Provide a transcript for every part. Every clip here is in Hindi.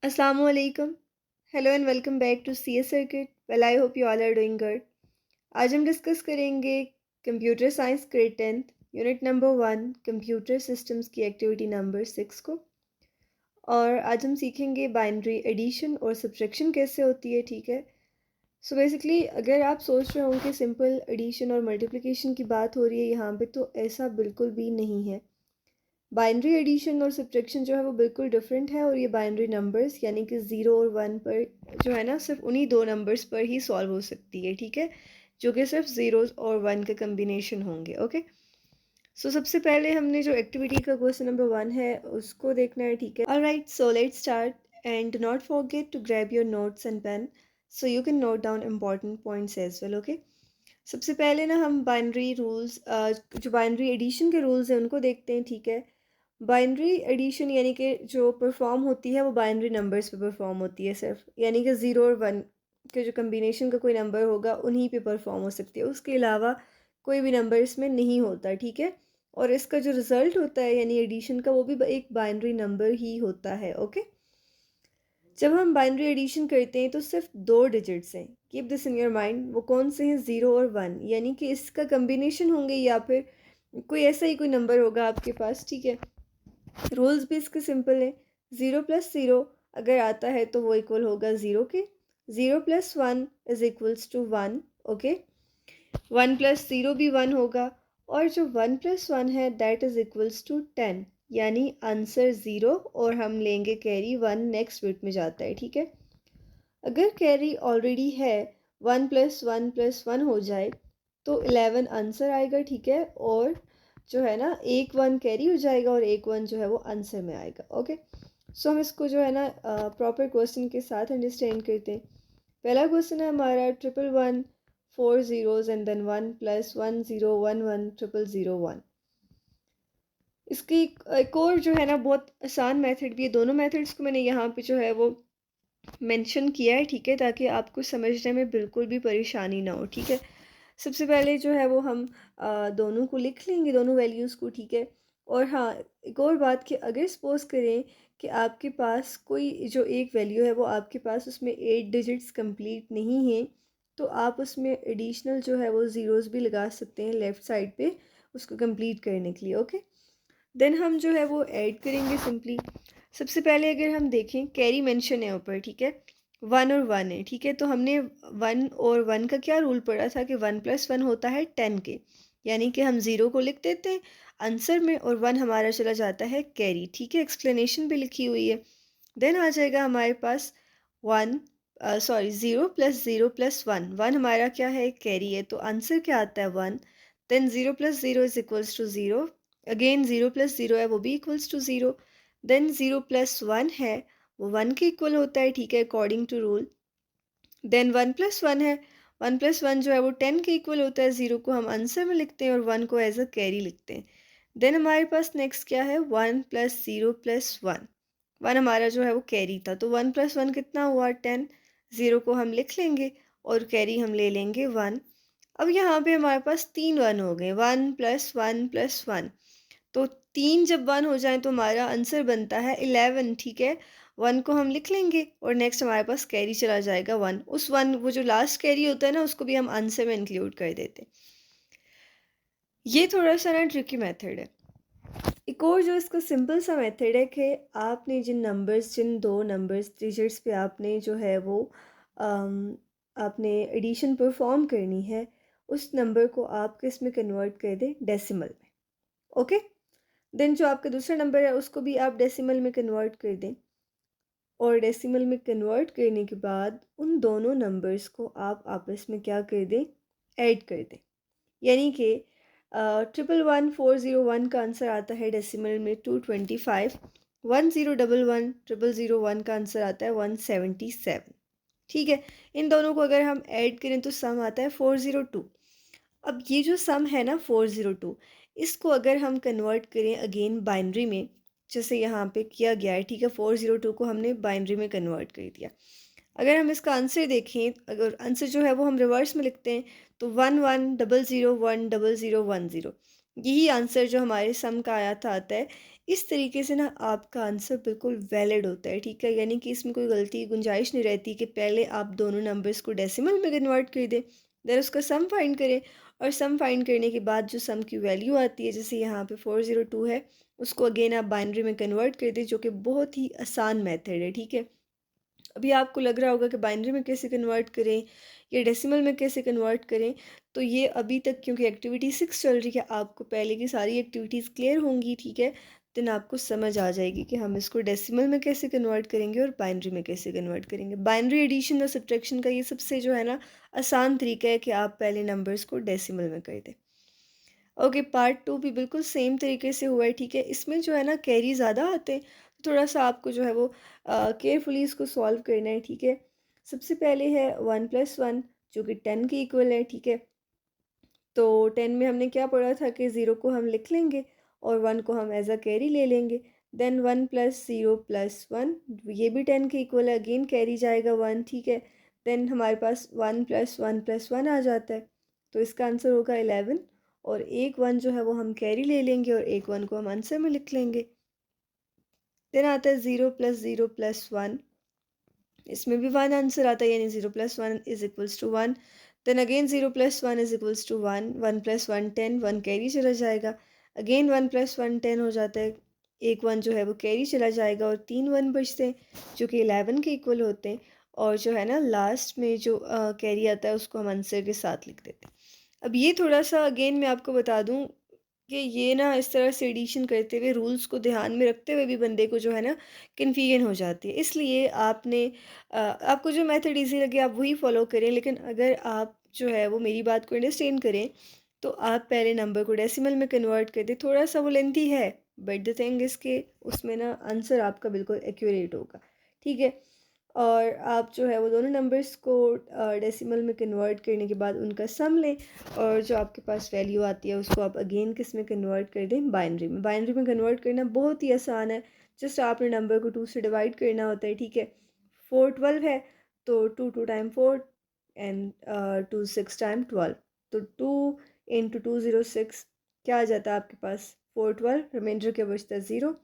Assalamualaikum. Hello and welcome back to CS Circuit. Well, I hope you all are doing good. आज हम डिस्कस करेंगे computer science grade 10th unit number 1 computer systems की एक्टिविटी नंबर 6 को। और आज हम सीखेंगे बाइनरी एडिशन और सब्ट्रैक्शन कैसे होती है। ठीक है, सो बेसिकली अगर आप सोच रहे हो कि सिंपल एडिशन और मल्टीप्लिकेशन की बात हो रही है यहाँ पे, तो ऐसा बिल्कुल भी नहीं है। बाइनरी एडिशन और सब्ट्रैक्शन जो है वो बिल्कुल डिफरेंट है, और ये बाइनरी नंबर्स यानी कि 0 और 1 पर जो है ना, सिर्फ उन्हीं दो नंबर्स पर ही सॉल्व हो सकती है। ठीक है, जो कि सिर्फ ज़ीरोज़ और 1 के कम्बिनेशन होंगे। ओके, सो सबसे पहले हमने जो एक्टिविटी का क्वेश्चन नंबर 1 है उसको देखना है। ठीक है, all right, so let's start and do not forget to grab your notes and pen so you can note down important points as well. Okay, सबसे पहले ना हम बाइनरी रूल्स, जो बाइनरी एडिशन के रूल्स हैं उनको देखते हैं। ठीक है, बाइनरी एडिशन यानी कि जो परफॉर्म होती है वो बाइनरी नंबर्स पे परफॉर्म होती है सिर्फ, यानी कि 0 और 1 के जो कम्बिनेशन का कोई नंबर होगा उन्हीं पे परफॉर्म हो सकती है, उसके अलावा कोई भी नंबर इसमें नहीं होता। ठीक है, और इसका जो रिज़ल्ट होता है यानी एडिशन का, वो भी एक बाइनरी नंबर ही होता है। ओके, जब हम बाइनरी एडिशन करते हैं तो सिर्फ दो डिजिट्स हैं, keep this in your mind. वो कौन से हैं? 0 और 1, यानी कि इसका कम्बिनेशन होंगे या फिर कोई ऐसा ही कोई नंबर होगा आपके पास। ठीक है, रूल्स भी इसके सिंपल है। 0 प्लस 0 अगर आता है तो वो इक्वल होगा 0 के। 0 plus 1 is equals to 1। Okay, 1 plus 0 भी 1 होगा, और जो 1 प्लस 1 है दैट इज इक्वल्स टू 10, यानी आंसर 0 और हम लेंगे कैरी 1, नेक्स्ट बिट में जाता है। ठीक है, अगर कैरी ऑलरेडी है 1 प्लस 1 प्लस 1 हो जाए तो 11 आंसर आएगा। ठीक है, और जो है ना, एक 1 कैरी हो जाएगा और एक 1 जो है वो आंसर में आएगा। ओके, सो हम इसको जो है ना प्रॉपर क्वेश्चन के साथ अंडरस्टैंड करते हैं। पहला क्वेश्चन है हमारा 111 4 zeros एंड देन 1 प्लस 1 0 1 1 0 0 1। इसकी एक और जो है ना बहुत आसान मेथड भी है। दोनों मेथड्स को मैंने यहाँ पे जो है वो मेंशन किया है। ठीक है, ताकि आपको समझने में बिल्कुल भी परेशानी ना हो। ठीक है, सबसे पहले जो है वो हम दोनों को लिख लेंगे, दोनों वैल्यूज़ को। ठीक है, और हाँ, एक और बात कि अगर सपोज करें कि आपके पास कोई जो एक वैल्यू है वो आपके पास उसमें 8 डिजिट्स कंप्लीट नहीं है, तो आप उसमें एडिशनल जो है वो ज़ीरोज़ भी लगा सकते हैं लेफ़्ट साइड पे उसको कंप्लीट करने के लिए। ओके, देन हम जो है वो ऐड करेंगे सिंपली। सबसे पहले अगर हम देखें, कैरी मेंशन है ऊपर। ठीक है, 1 और 1 है। ठीक है, तो हमने 1 और 1 का क्या रूल पढ़ा था कि 1 प्लस 1 होता है 10 के, यानी कि हम 0 को लिख देते हैं आंसर में और 1 हमारा चला जाता है कैरी। ठीक है, एक्सप्लेनेशन भी लिखी हुई है। देन आ जाएगा हमारे पास 1 सॉरी 0 प्लस 0 प्लस 1, 1 हमारा क्या है? कैरी है, तो आंसर क्या आता है? 1। Then 0 plus 0 is equals to 0, again 0 plus 0 है वो भी इक्वल्स टू 0। देन 0 प्लस 1 है वो 1 के इक्वल होता है। ठीक है, according to rule. Then 1 plus 1 है, 1 प्लस 1 जो है वो 10 के इक्वल होता है। 0 को हम आंसर में लिखते हैं और 1 को एज अ कैरी लिखते हैं। देन हमारे पास नेक्स्ट क्या है? 1 प्लस 0 प्लस 1, 1 हमारा जो है वो कैरी था, तो 1 प्लस 1 कितना हुआ? 10। 0 को हम लिख लेंगे और कैरी हम ले लेंगे 1। अब यहाँ पे हमारे पास 3 1 हो गए, 1 प्लस 1 प्लस 1, तो 3 जब 1 हो जाए तो हमारा आंसर बनता है 11। ठीक है, 1 को हम लिख लेंगे और नेक्स्ट हमारे पास कैरी चला जाएगा 1। उस 1, वो जो लास्ट कैरी होता है ना, उसको भी हम आंसर में इंक्लूड कर देते हैं। ये थोड़ा सा ना ट्रिकी मेथड है। एक और जो इसका सिंपल सा मेथड है कि आपने जिन दो नंबर्स डिजिट्स पे आपने जो है वो आपने एडिशन परफॉर्म करनी है, उस नंबर को आप किस में कन्वर्ट कर दें? डेसिमल में। ओके, देन जो आपका दूसरा नंबर है उसको भी आप डेसिमल में कन्वर्ट कर दें, और डेसिमल में कन्वर्ट करने के बाद उन दोनों नंबर्स को आप आपस में क्या कर दें? ऐड कर दें, यानी कि 11140 का आंसर आता है डेसिमल में 225। 10110001 का आंसर आता है 177। ठीक है, इन दोनों को अगर हम ऐड करें तो सम आता है 402। अब ये जो सम है ना 402, इसको अगर हम कन्वर्ट करें अगेन बाइनरी में, जैसे यहाँ पे किया गया है। ठीक है, 402 को हमने बाइनरी में कन्वर्ट कर दिया। अगर हम इसका आंसर देखें, अगर आंसर जो है वो हम रिवर्स में लिखते हैं तो 1100010010, यही आंसर जो हमारे सम का आया था आता है इस तरीके से ना आपका आंसर बिल्कुल वैलिड होता है, ठीक है। यानी कि इसमें कोई गलती गुंजाइश नहीं रहती कि पहले आप दोनों नंबर्स को डेसिमल में कन्वर्ट कर दें, देन उसका सम फाइंड करें, और सम फाइंड करने के बाद जो सम की वैल्यू आती है, जैसे यहाँ पे 402 है, उसको अगेन आप बाइनरी में कन्वर्ट कर दें, जो कि बहुत ही आसान मेथड है, ठीक है। अभी आपको लग रहा होगा कि बाइनरी में कैसे कन्वर्ट करें या डेसिमल में कैसे कन्वर्ट करें, तो ये अभी तक क्योंकि एक्टिविटी 6 चल रही है, आपको पहले की सारी एक्टिविटीज़ क्लियर होंगी, ठीक है। देन आपको समझ आ जाएगी कि हम इसको डेसिमल में कैसे कन्वर्ट करेंगे और बाइनरी में कैसे कन्वर्ट करेंगे। बाइनरी एडिशन और सब्ट्रैक्शन का ये सबसे जो है ना आसान तरीका है कि आप पहले नंबर्स को डेसिमल में कर दें। ओके, पार्ट 2 भी बिल्कुल सेम तरीके से हुआ है, ठीक है। इसमें जो है ना कैरी ज़्यादा आते हैं, तो थोड़ा सा आपको जो है वो केयरफुली इसको सॉल्व करना है, ठीक है। सबसे पहले है 1+1 जो कि 10 के इक्वल है, ठीक है। तो 10 में हमने क्या पढ़ा था कि 0 को हम लिख लेंगे और 1 को हम एज अ कैरी ले लेंगे। देन 1+0+1 ये भी 10 के इक्वल है, अगेन कैरी जाएगा 1, ठीक है। देन हमारे पास 1+1+1 आ जाता है, तो इसका आंसर होगा 11, और एक 1 जो है वो हम कैरी ले लेंगे और एक 1 को हम आंसर में लिख लेंगे। देन आता है 0+0+1, इसमें भी 1 आंसर आता है, यानी 0+1 is equals to 1। Then again 0+1 is equals to 1, 1+1 10, 1 carry चला जाएगा, अगेन 1+1 10 हो जाता है, एक 1 जो है वो कैरी चला जाएगा और 3 1 बचते हैं जो कि 11 के इक्वल होते हैं। और जो है ना लास्ट में जो कैरी आता है उसको हम आंसर के साथ लिख देते हैं। अब ये थोड़ा सा अगेन मैं आपको बता दूं कि ये ना इस तरह से एडिशन करते हुए रूल्स को ध्यान में रखते हुए भी बंदे को जो है ना कन्फ्यूजन हो जाती है, इसलिए आपने आपको जो मेथड इजी लगे आप वही फॉलो करें। लेकिन अगर आप जो है वो मेरी बात को अंडरस्टैंड करें, तो आप पहले नंबर को डेसिमल में कन्वर्ट कर दें। थोड़ा सा वो लेंथी है, बट द थिंग इज़ के उसमें ना आंसर आपका बिल्कुल एक्यूरेट होगा, ठीक है। और आप जो है वो दोनों नंबर्स को डेसिमल में कन्वर्ट करने के बाद उनका सम लें, और जो आपके पास वैल्यू आती है उसको आप अगेन किस में कन्वर्ट कर दें, बाइनरी में। बाइनरी में कन्वर्ट करना बहुत ही आसान है, जस्ट आपने नंबर को 2 से डिवाइड करना होता है, ठीक है। 4 12 है, तो 2 2 टाइम 4 एंड 2 6 टाइम 12, तो 2 इंटू 2 0 6 क्या आ जाता है आपके पास 4 12, रिमाइंडर क्या बचता है 0।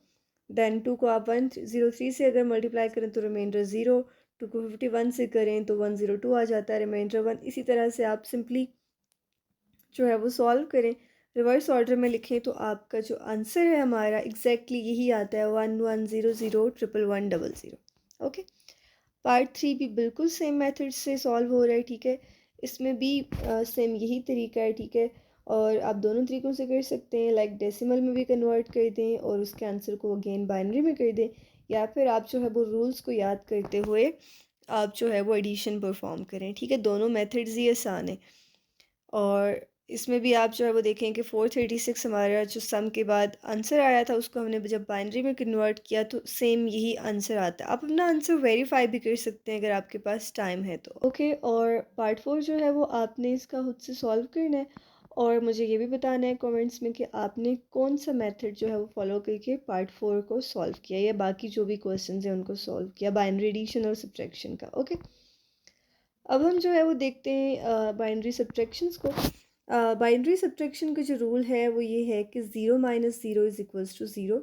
देन 2 को आप 103 से अगर मल्टीप्लाई करें तो रिमाइंडर 0, 2 को 51 से करें तो 102 आ जाता है, रिमाइंडर 1। इसी तरह से आप सिंपली जो है वो सॉल्व करें, रिवर्स ऑर्डर में लिखें, तो आपका जो आंसर है हमारा एग्जैक्टली यही आता है 1100 111 000। ओके, पार्ट 3 भी बिल्कुल सेम मेथड से सॉल्व हो रहा है, ठीक है। इसमें भी सेम यही तरीका है, ठीक है। और आप दोनों तरीक़ों से कर सकते हैं, लाइक डेसिमल में भी कन्वर्ट कर दें और उसके आंसर को अगेन बाइनरी में कर दें, या फिर आप जो है वो रूल्स को याद करते हुए आप जो है वो एडिशन परफॉर्म करें, ठीक है। दोनों मेथड्स ही आसान है। और इसमें भी आप जो है वो देखें कि 436 हमारा जो सम के बाद आंसर आया था, उसको हमने जब बाइनरी में कन्वर्ट किया तो सेम यही आंसर आता है। आप अपना आंसर वेरीफाई भी कर सकते हैं अगर आपके पास टाइम है तो। ओके, और पार्ट 4 जो है वो आपने इसका खुद से सॉल्व करना है, और मुझे ये भी बताना है कमेंट्स में कि आपने कौन सा मेथड जो है वो फॉलो करके पार्ट 4 को सॉल्व किया, या बाकी जो भी क्वेश्चन हैं उनको सॉल्व किया, बाइनरी एडिशन और सब्ट्रैक्शन का। ओके, अब हम जो है वो देखते हैं बाइनरी सब्ट्रैक्शंस को। बाइनरी सब्ट्रैक्शन का जो रूल है वो ये है कि 0 minus 0 is equals to 0,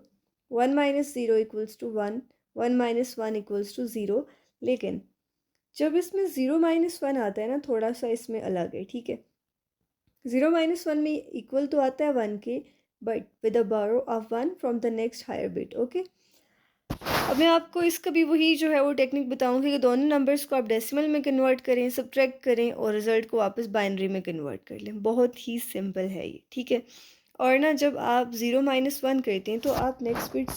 1 minus 0 equals to 1, 1 minus 1 equals to 0। लेकिन जब इसमें 0 माइनस 1 आता है ना, थोड़ा सा इसमें अलग है, ठीक है। 0 माइनस 1 में इक्वल तो आता है 1 के, but with a borrow of 1 from the next higher bit. Okay, अब मैं आपको इसका भी वही जो है वो टेक्निक बताऊंगी कि दोनों नंबर्स को आप डेसिमल में कन्वर्ट करें, सब्ट्रैक्ट करें और रिज़ल्ट को वापस बाइनरी में कन्वर्ट कर लें। बहुत ही सिंपल है ये, ठीक है। और ना जब आप 0 माइनस 1 करते हैं तो आप नेक्स्ट बिट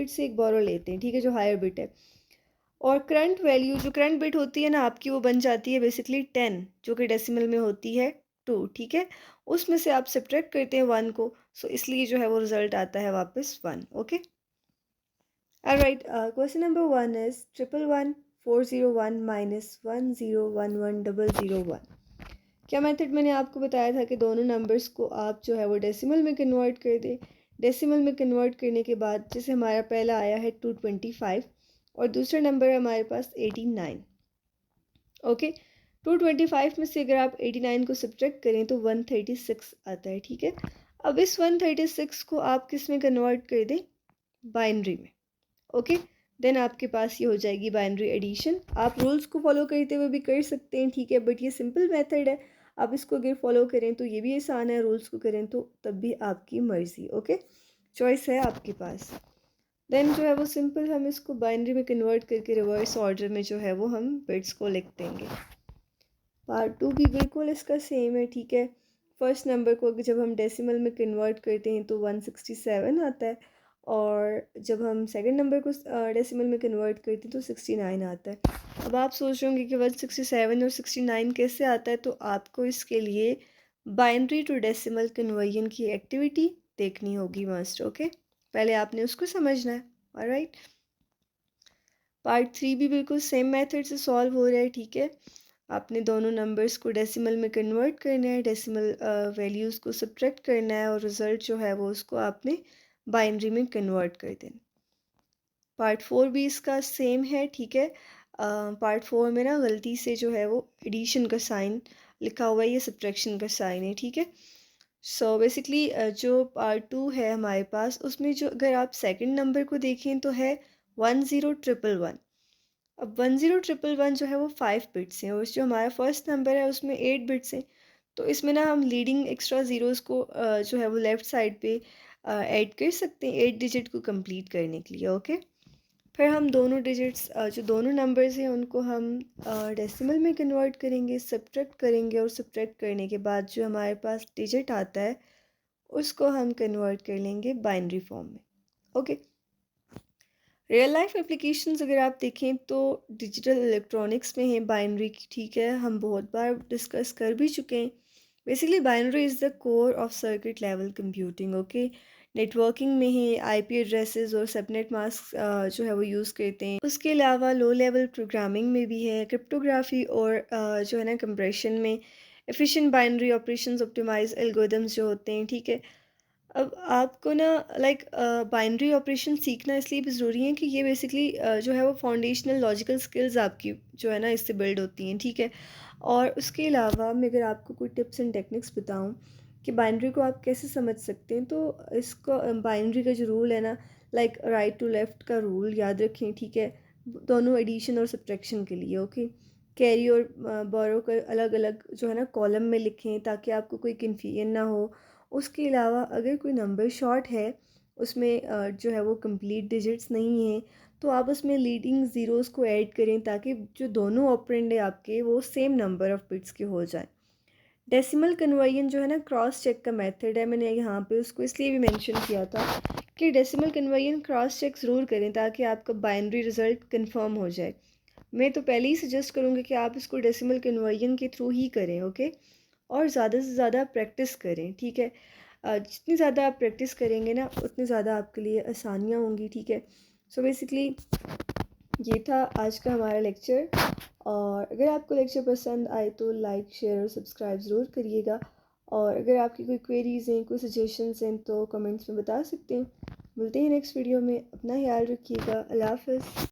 से एक बोरो लेते हैं, ठीक है, जो हायर बिट है। और करंट वैल्यू जो करंट बिट होती है ना आपकी, वो बन जाती है बेसिकली 10, जो कि डेसिमल में होती है 2, ठीक है। उसमें से आप सब्ट्रैक्ट करते हैं 1 को, सो इसलिए जो है वो रिज़ल्ट आता है वापस 1। Okay, alright, question number 1 is 111 401 minus 1011001। क्या मेथड मैंने आपको बताया था कि दोनों नंबर्स को आप जो है वो डेसिमल में कन्वर्ट कर दें। डेसिमल में कन्वर्ट करने के बाद जैसे हमारा पहला आया है 225 और दूसरा नंबर है हमारे पास 89। ओके, 225 में से अगर आप 89 को सब्ट्रैक्ट करें तो 136 आता है, ठीक है। अब इस 136 को आप किस में कन्वर्ट कर दें, बाइनरी में। ओके, देन आपके पास ये हो जाएगी बाइनरी एडिशन। आप रूल्स को फॉलो करते हुए भी कर सकते हैं, ठीक है, बट ये सिंपल मेथड है। आप इसको अगर फॉलो करें तो ये भी आसान है, रूल्स को करें तो तब भी आपकी मर्ज़ी। ओके, चॉइस है आपके पास। देन जो है वो सिंपल हम इसको बाइनरी में कन्वर्ट करके रिवर्स ऑर्डर में जो है वो हम बिट्स को लिख देंगे। पार्ट 2 भी बिल्कुल इसका सेम है, ठीक है। फर्स्ट नंबर को जब हम डेसिमल में कन्वर्ट करते हैं तो 167 आता है, और जब हम सेकंड नंबर को डेसिमल में कन्वर्ट करते हैं तो 69 आता है। अब आप सोच रहे होंगे कि 167 और 69 कैसे आता है, तो आपको इसके लिए बाइनरी टू डेसिमल कन्वर्जन की एक्टिविटी देखनी होगी मस्ट। ओके, पहले आपने उसको समझना है। ऑलराइट, पार्ट 3 भी बिल्कुल सेम मेथड से सॉल्व हो रहा है, ठीक है। आपने दोनों नंबर्स को डेसिमल में कन्वर्ट करना है, डेसिमल वैल्यूज़ को सब्ट्रैक्ट करना है, और रिज़ल्ट जो है वो उसको आपने बाइनरी में कन्वर्ट कर देना। पार्ट 4 भी इसका सेम है, ठीक है। पार्ट 4 में ना गलती से जो है वो एडिशन का साइन लिखा हुआ है, ये सब्ट्रैक्शन का साइन है, ठीक है। सो बेसिकली जो पार्ट 2 है हमारे पास, उसमें जो अगर आप सेकंड नंबर को देखें तो है 10111। अब 10111 जो है वो 5 बिट्स हैं, और जो हमारा फर्स्ट नंबर है उसमें 8 बिट्स हैं। तो इसमें ना हम लीडिंग एक्स्ट्रा ज़ीरोज़ को जो है वो लेफ़्ट साइड पे ऐड कर सकते हैं 8 डिजिट को कंप्लीट करने के लिए। ओके, फिर हम दोनों डिजिट्स जो दोनों नंबर्स हैं उनको हम डेसिमल में कन्वर्ट करेंगे, सब्ट्रैक्ट करेंगे, और सब्ट्रैक्ट करने के बाद जो हमारे पास डिजिट आता है उसको हम कन्वर्ट कर लेंगे बाइनरी फॉर्म में। ओके, रियल लाइफ एप्लीकेशंस अगर आप देखें तो डिजिटल इलेक्ट्रॉनिक्स में है बाइनरी की, ठीक है, हम बहुत बार डिस्कस कर भी चुके हैं। Basically binary is the core of circuit level computing. Okay, networking में है आईपी एड्रेसेस और सबनेट मास्क जो है वो यूज़ करते हैं। उसके अलावा लो लेवल प्रोग्रामिंग में भी है, क्रिप्टोग्राफी और जो है ना कंप्रेशन में efficient binary operations optimize algorithms जो होते हैं, ठीक है। अब आपको ना लाइक बाइनरी ऑपरेशन सीखना इसलिए भी ज़रूरी है कि ये बेसिकली जो है वो फाउंडेशनल लॉजिकल स्किल्स आपकी जो है ना इससे बिल्ड होती हैं, ठीक है। और उसके अलावा मैं अगर आपको कोई टिप्स एंड टेक्निक्स बताऊं कि बाइनरी को आप कैसे समझ सकते हैं, तो इसको बाइनरी का जो रूल है ना, लाइक राइट टू लेफ़्ट का रूल याद रखें, ठीक है, दोनों एडिशन और सब्ट्रैक्शन के लिए। ओके, कैरी और बोरो कर अलग अलग जो है ना कॉलम में लिखें ताकि आपको कोई कन्फ्यूजन ना हो। उसके अलावा अगर कोई नंबर शॉर्ट है, उसमें जो है वो कंप्लीट डिजिट्स नहीं हैं, तो आप उसमें लीडिंग ज़ीरोज़ को ऐड करें ताकि जो दोनों ऑपरेंड है आपके वो सेम नंबर ऑफ़ बिट्स के हो जाए। डेसिमल कन्वर्जन जो है ना क्रॉस चेक का मेथड है, मैंने यहाँ पे उसको इसलिए भी मेंशन किया था कि डेसिमल कन्वर्जन क्रॉस चेक ज़रूर करें ताकि आपका बाइनरी रिज़ल्ट कंफर्म हो जाए। मैं तो पहले ही सजेस्ट करूँगी कि आप इसको डेसिमल कन्वर्जन के थ्रू ही करें। ओके, और ज़्यादा से ज़्यादा प्रैक्टिस करें, ठीक है। जितनी ज़्यादा आप प्रैक्टिस करेंगे ना उतनी ज़्यादा आपके लिए आसानियाँ होंगी, ठीक है। सो बेसिकली ये था आज का हमारा लेक्चर, और अगर आपको लेक्चर पसंद आए तो लाइक शेयर और सब्सक्राइब ज़रूर करिएगा, और अगर आपकी कोई क्वेरीज़ हैं, कोई सजेशंस हैं तो कमेंट्स में बता सकते हैं। मिलते हैं नेक्स्ट वीडियो में, अपना ख्याल रखिएगा। अल्लाह हाफ़िज़।